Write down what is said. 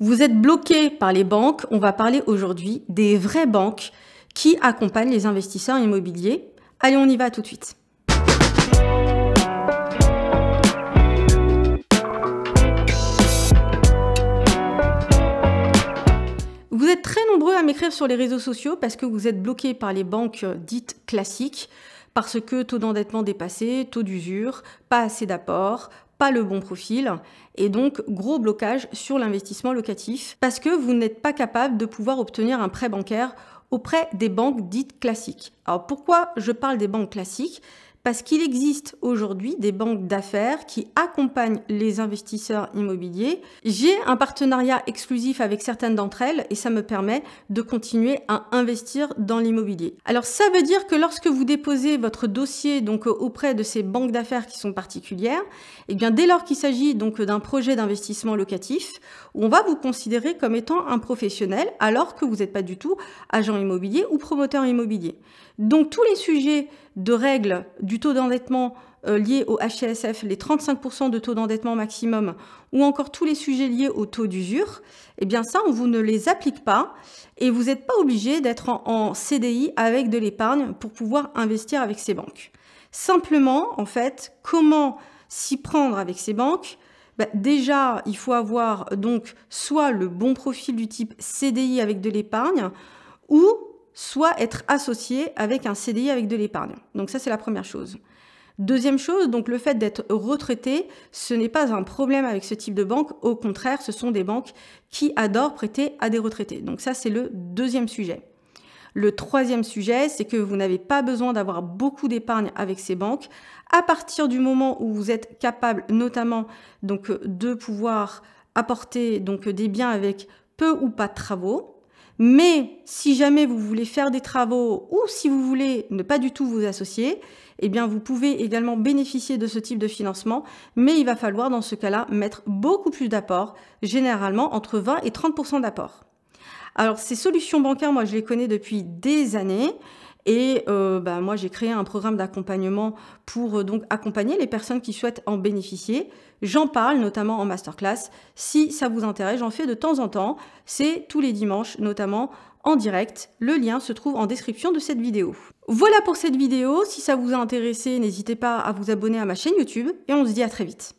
Vous êtes bloqué par les banques, on va parler aujourd'hui des vraies banques qui accompagnent les investisseurs immobiliers. Allez, on y va tout de suite. Vous êtes très nombreux à m'écrire sur les réseaux sociaux parce que vous êtes bloqué par les banques dites classiques, parce que taux d'endettement dépassé, taux d'usure, pas assez d'apport, pas le bon profil, et donc gros blocage sur l'investissement locatif, parce que vous n'êtes pas capable de pouvoir obtenir un prêt bancaire auprès des banques dites classiques. Alors pourquoi je parle des banques classiques ? Parce qu'il existe aujourd'hui des banques d'affaires qui accompagnent les investisseurs immobiliers. J'ai un partenariat exclusif avec certaines d'entre elles et ça me permet de continuer à investir dans l'immobilier. Alors ça veut dire que lorsque vous déposez votre dossier donc auprès de ces banques d'affaires qui sont particulières, et bien dès lors qu'il s'agit donc d'un projet d'investissement locatif, on va vous considérer comme étant un professionnel alors que vous n'êtes pas du tout agent immobilier ou promoteur immobilier. Donc tous les sujets de règles du taux d'endettement liés au HCSF, les 35% de taux d'endettement maximum, ou encore tous les sujets liés au taux d'usure, eh bien ça, on vous ne les applique pas et vous n'êtes pas obligé d'être en CDI avec de l'épargne pour pouvoir investir avec ces banques. Simplement, en fait, comment s'y prendre avec ces banques ? Déjà, il faut avoir donc soit le bon profil du type CDI avec de l'épargne ou soit être associé avec un CDI avec de l'épargne. Donc ça, c'est la première chose. Deuxième chose, donc le fait d'être retraité, ce n'est pas un problème avec ce type de banque. Au contraire, ce sont des banques qui adorent prêter à des retraités. Donc ça, c'est le deuxième sujet. Le troisième sujet, c'est que vous n'avez pas besoin d'avoir beaucoup d'épargne avec ces banques. À partir du moment où vous êtes capable, notamment, donc, de pouvoir apporter donc, des biens avec peu ou pas de travaux. Mais si jamais vous voulez faire des travaux ou si vous voulez ne pas du tout vous associer, eh bien vous pouvez également bénéficier de ce type de financement, mais il va falloir dans ce cas-là mettre beaucoup plus d'apport, généralement entre 20 et 30% d'apport. Alors ces solutions bancaires, moi je les connais depuis des années. Et moi, j'ai créé un programme d'accompagnement pour donc accompagner les personnes qui souhaitent en bénéficier. J'en parle notamment en masterclass. Si ça vous intéresse, j'en fais de temps en temps. C'est tous les dimanches, notamment en direct. Le lien se trouve en description de cette vidéo. Voilà pour cette vidéo. Si ça vous a intéressé, n'hésitez pas à vous abonner à ma chaîne YouTube et on se dit à très vite.